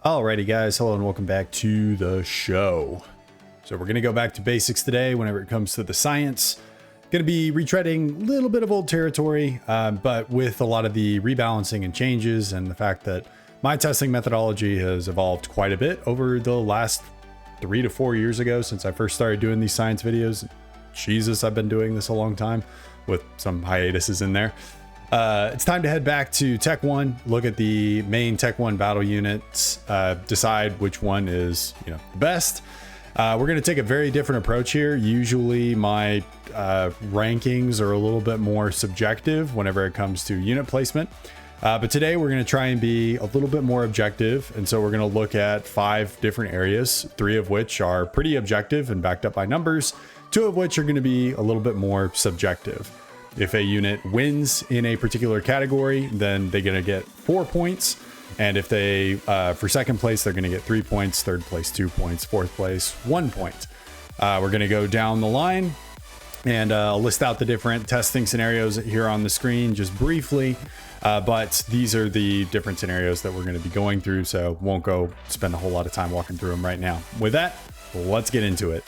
Alrighty guys, hello and welcome back to the show. So we're going to go back to basics today whenever it comes to the science. Going to be retreading a little bit of old territory, but with a lot of the rebalancing and changes and the fact that my testing methodology has evolved quite a bit over the last 3 to 4 years ago since I first started doing these science videos. Jesus, I've been doing this a long time with some hiatuses in there. It's time to head back to Tech 1, look at the main Tech 1 battle units, decide which one is, the best. We're going to take a very different approach here. Usually my rankings are a little bit more subjective whenever it comes to unit placement. But today we're going to try and be a little bit more objective. And so we're going to look at 5 different areas, 3 of which are pretty objective and backed up by numbers, 2 of which are going to be a little bit more subjective. If a unit wins in a particular category, then they're going to get 4 points. And if they, for second place, they're going to get 3 points, third place, 2 points, fourth place, 1 point. We're going to go down the line and list out the different testing scenarios here on the screen just briefly. But these are the different scenarios that we're going to be going through. So won't go spend a whole lot of time walking through them right now. With that, let's get into it.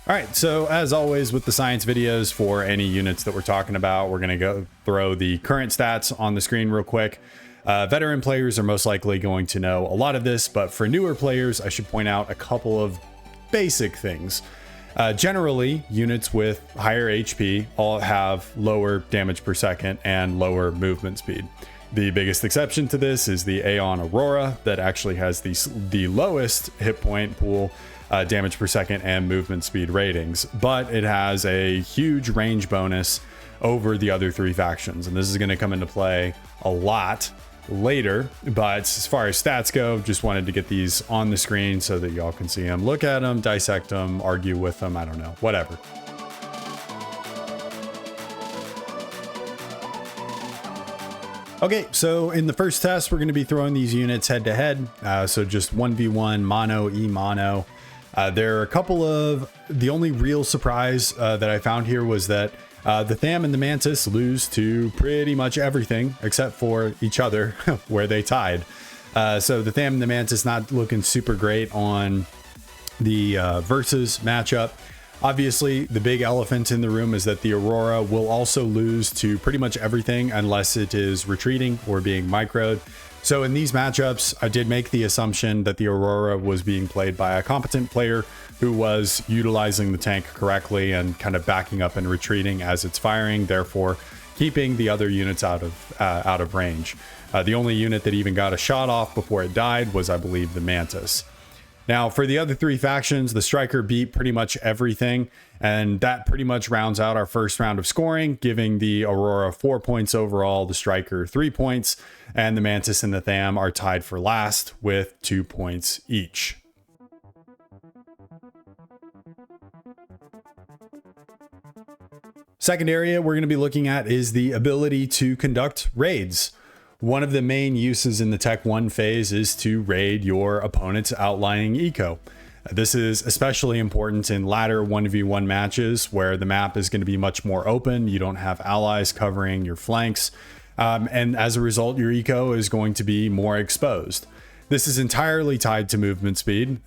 All right, so as always with the science videos for any units that we're talking about, we're going to go throw the current stats on the screen real quick. Veteran players are most likely going to know a lot of this, but for newer players, I should point out a couple of basic things. Generally, units with higher HP all have lower damage per second and lower movement speed. The biggest exception to this is the Aeon Aurora that actually has the lowest hit point pool, damage per second and movement speed ratings, but it has a huge range bonus over the other 3 factions. And this is going to come into play a lot later, but as far as stats go, just wanted to get these on the screen so that y'all can see them, look at them, dissect them, argue with them. I don't know, whatever. Okay, so in the first test, we're going to be throwing these units head to head. So just 1v1 mono, e-mono. There are a couple of, the only real surprise that I found here was that the Tham and the Mantis lose to pretty much everything except for each other where they tied. So the Tham and the Mantis not looking super great on the versus matchup. Obviously, the big elephant in the room is that the Aurora will also lose to pretty much everything unless it is retreating or being microed. So in these matchups, I did make the assumption that the Aurora was being played by a competent player who was utilizing the tank correctly and kind of backing up and retreating as it's firing, therefore keeping the other units out of range. The only unit that even got a shot off before it died was, I believe, the Mantis. Now, for the other 3 factions, the Striker beat pretty much everything, and that pretty much rounds out our first round of scoring, giving the Aurora 4 points overall, the Striker 3 points, and the Mantis and the Tham are tied for last with 2 points each. Second area we're going to be looking at is the ability to conduct raids. One of the main uses in the Tech 1 phase is to raid your opponent's outlying eco. This is especially important in latter 1v1 matches where the map is going to be much more open. You don't have allies covering your flanks. And as a result, your eco is going to be more exposed. This is entirely tied to movement speed,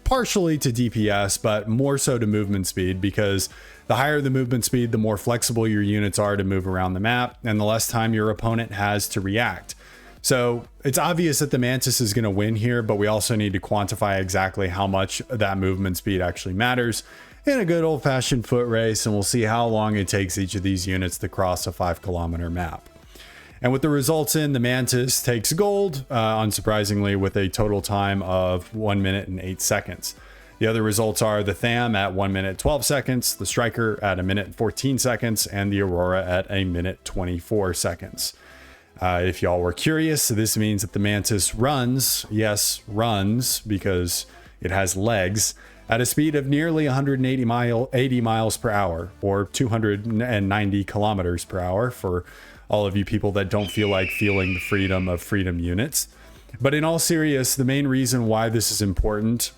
partially to DPS, but more so to movement speed, because the higher the movement speed, the more flexible your units are to move around the map and the less time your opponent has to react. So it's obvious that the Mantis is going to win here, but we also need to quantify exactly how much that movement speed actually matters in a good old-fashioned foot race, and we'll see how long it takes each of these units to cross a 5-kilometer map. And with the results in, the Mantis takes gold, unsurprisingly, with a total time of 1 minute and 8 seconds. The other results are the Tham at 1 minute 12 seconds, the Striker at 1 minute 14 seconds, and the Aurora at 1 minute 24 seconds. If y'all were curious, this means that the Mantis runs, yes, runs, because it has legs, at a speed of nearly 180 miles per hour, or 290 kilometers per hour for all of you people that don't feel like feeling the freedom of freedom units. But in all seriousness, the main reason why this is important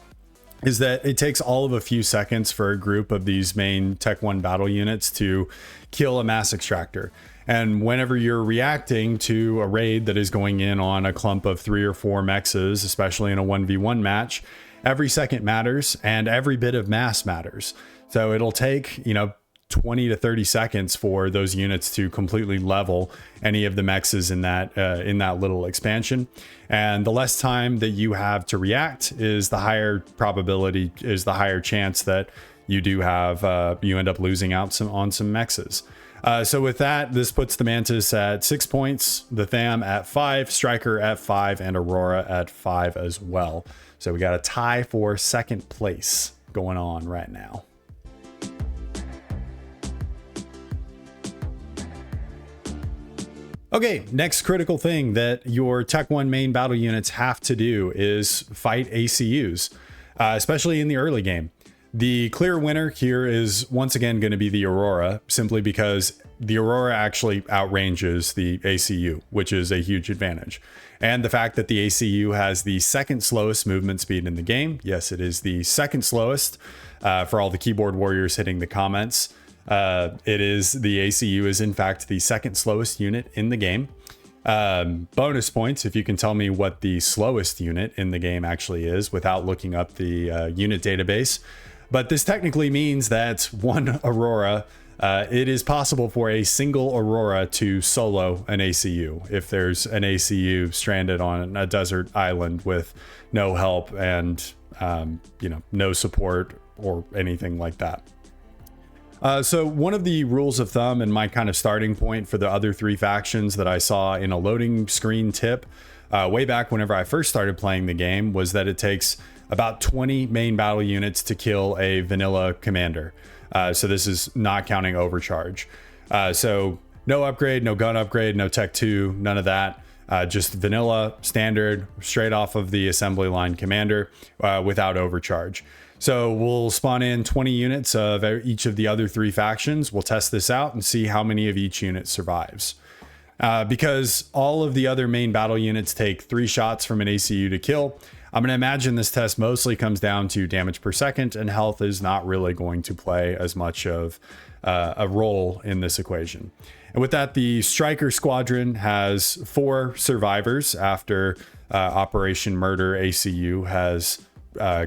is that it takes all of a few seconds for a group of these main Tech 1 battle units to kill a mass extractor. And whenever you're reacting to a raid that is going in on a clump of 3 or 4 mexes, especially in a 1v1 match, every second matters and every bit of mass matters. So it'll take, 20 to 30 seconds for those units to completely level any of the mexes in that little expansion. And the less time that you have to react is the higher chance that you do have, you end up losing out on some mexes. So with that, this puts the Mantis at 6 points, the Tham at 5, Striker at 5, and Aurora at 5 as well. So we got a tie for second place going on right now. Okay, next critical thing that your Tech 1 main battle units have to do is fight ACUs, especially in the early game. The clear winner here is once again going to be the Aurora, simply because the Aurora actually outranges the ACU, which is a huge advantage. And the fact that the ACU has the second slowest movement speed in the game. Yes, it is the second slowest for all the keyboard warriors hitting the comments. The ACU is in fact the second slowest unit in the game. Bonus points if you can tell me what the slowest unit in the game actually is without looking up the unit database. But this technically means that one Aurora, it is possible for a single Aurora to solo an ACU if there's an ACU stranded on a desert island with no help and no support or anything like that. So one of the rules of thumb and my kind of starting point for the other 3 factions that I saw in a loading screen tip way back whenever I first started playing the game was that it takes about 20 main battle units to kill a vanilla commander. So this is not counting overcharge. So no upgrade, no gun upgrade, no tech 2, none of that. Just vanilla, standard, straight off of the assembly line commander without overcharge. So we'll spawn in 20 units of each of the other 3 factions. We'll test this out and see how many of each unit survives. Because all of the other main battle units take 3 shots from an ACU to kill, I'm going to imagine this test mostly comes down to damage per second, and health is not really going to play as much of a role in this equation. And with that, the Striker Squadron has 4 survivors after Operation Murder ACU has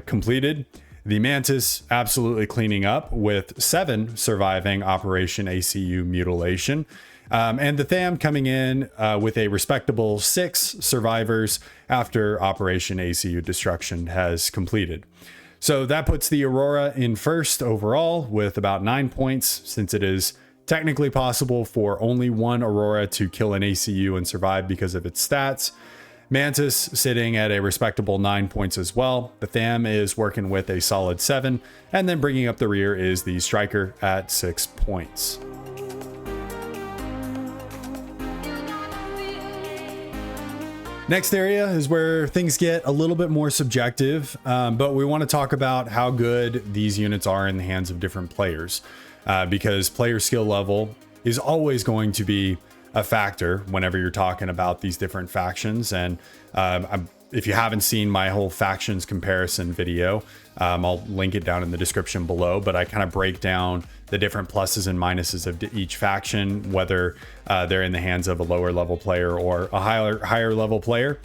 completed. The Mantis absolutely cleaning up with 7 surviving Operation ACU Mutilation. And the Tham coming in with a respectable 6 survivors after Operation ACU Destruction has completed. So that puts the Aurora in first overall with about 9 points, since it is technically possible for only one Aurora to kill an ACU and survive because of its stats. Mantis sitting at a respectable 9 points as well. The Tham is working with a solid 7, and then bringing up the rear is the Striker at 6 points. Next area is where things get a little bit more subjective, but we want to talk about how good these units are in the hands of different players, because player skill level is always going to be a factor whenever you're talking about these different factions. And if you haven't seen my whole factions comparison video, I'll link it down in the description below, but I kind of break down the different pluses and minuses of each faction, whether they're in the hands of a lower level player or a higher level player.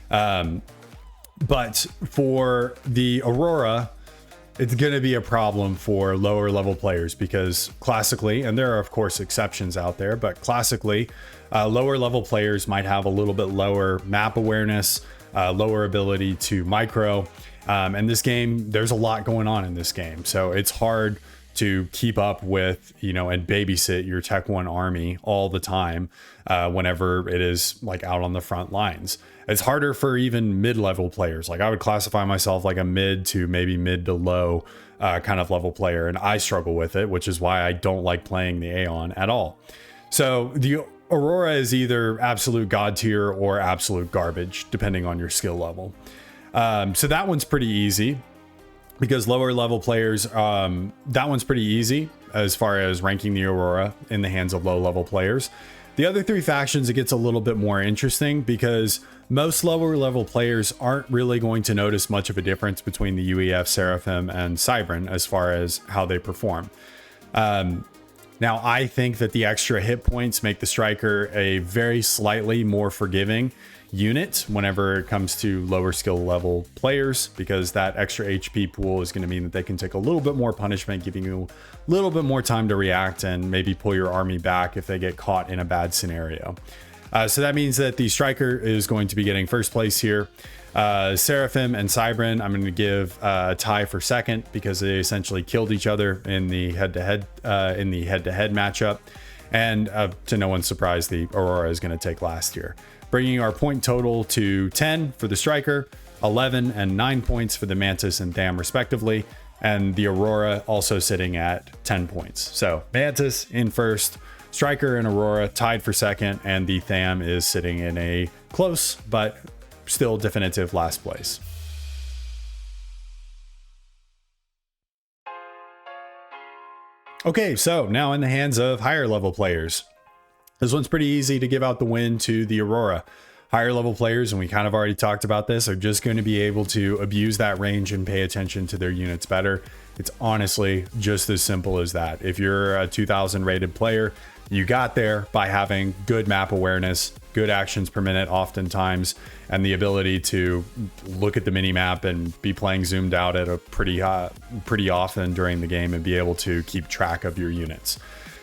But for the Aurora, it's going to be a problem for lower level players, because classically, and there are of course exceptions out there, but classically, lower level players might have a little bit lower map awareness, lower ability to micro. And this game, there's a lot going on in this game. So it's hard to keep up with, and babysit your Tech 1 army all the time whenever it is like out on the front lines. It's harder for even mid-level players. Like I would classify myself like a mid to maybe mid to low kind of level player, and I struggle with it, which is why I don't like playing the Aeon at all. So the Aurora is either absolute god tier or absolute garbage, depending on your skill level. So that one's pretty easy, because lower level players, that one's pretty easy as far as ranking the Aurora in the hands of low level players. The other three factions, it gets a little bit more interesting because most lower level players aren't really going to notice much of a difference between the UEF, Seraphim, and Cybran as far as how they perform. Now, I think that the extra hit points make the Striker a very slightly more forgiving unit whenever it comes to lower skill level players, because that extra HP pool is going to mean that they can take a little bit more punishment, giving you a little bit more time to react and maybe pull your army back if they get caught in a bad scenario. So that means that the Striker is going to be getting first place here. Seraphim and Cybran, I'm going to give a tie for second because they essentially killed each other in the head-to-head matchup. And to no one's surprise, the Aurora is going to take last here, bringing our point total to 10 for the Striker, 11 and 9 points for the Mantis and Tham respectively, and the Aurora also sitting at 10 points. So Mantis in first, Striker and Aurora tied for second, and the Tham is sitting in a close but still definitive last place. Okay, so now in the hands of higher level players. This one's pretty easy to give out the win to the Aurora. Higher level players, and we kind of already talked about this, are just going to be able to abuse that range and pay attention to their units better. It's honestly just as simple as that. If you're a 2000 rated player, you got there by having good map awareness, good actions per minute oftentimes, and the ability to look at the mini map and be playing zoomed out at a pretty often during the game and be able to keep track of your units.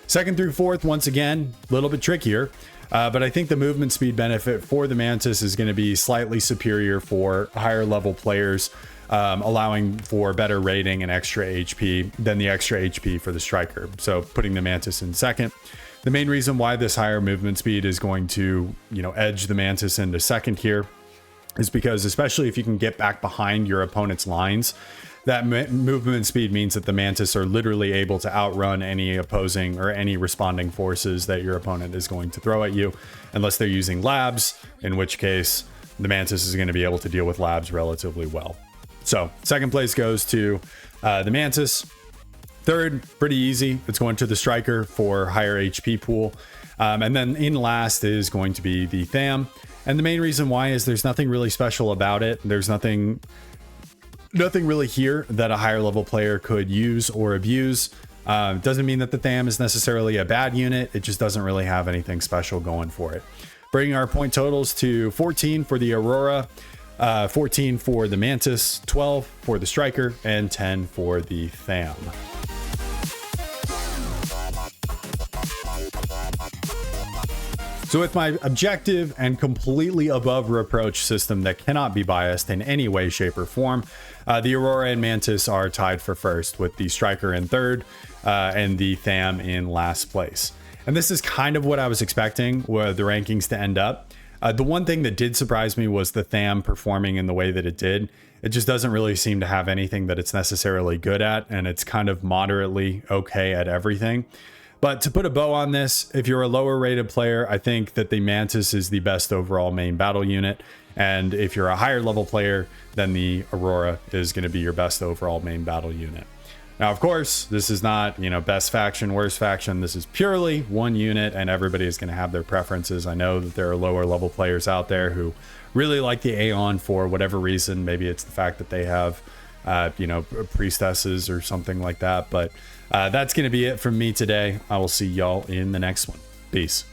Second through fourth, once again, a little bit trickier, but I think the movement speed benefit for the Mantis is going to be slightly superior for higher level players, allowing for better rating and extra HP than the extra HP for the Striker. So putting the Mantis in second. The main reason why this higher movement speed is going to, edge the Mantis into second here is because, especially if you can get back behind your opponent's lines, that movement speed means that the Mantis are literally able to outrun any opposing or any responding forces that your opponent is going to throw at you, unless they're using labs, in which case the Mantis is going to be able to deal with labs relatively well. So second place goes to the Mantis. Third, pretty easy. It's going to the Striker for higher HP pool. And then in last is going to be the Tham. And the main reason why is there's nothing really special about it. There's nothing really here that a higher level player could use or abuse. Doesn't mean that the Tham is necessarily a bad unit. It just doesn't really have anything special going for it. Bringing our point totals to 14 for the Aurora, 14 for the Mantis, 12 for the Striker, and 10 for the Tham. So with my objective and completely above reproach system that cannot be biased in any way, shape, or form, the Aurora and Mantis are tied for first, with the Striker in third and the Tham in last place. And this is kind of what I was expecting the rankings to end up. The one thing that did surprise me was the Tham performing in the way that it did. It just doesn't really seem to have anything that it's necessarily good at, and it's kind of moderately okay at everything. But to put a bow on this, if you're a lower rated player, I think that the Mantis is the best overall main battle unit. And if you're a higher level player, then the Aurora is going to be your best overall main battle unit. Now, of course, this is not, best faction, worst faction. This is purely one unit, and everybody is going to have their preferences. I know that there are lower level players out there who really like the Aeon for whatever reason. Maybe it's the fact that they have, priestesses or something like that. But that's going to be it from me today. I will see y'all in the next one. Peace.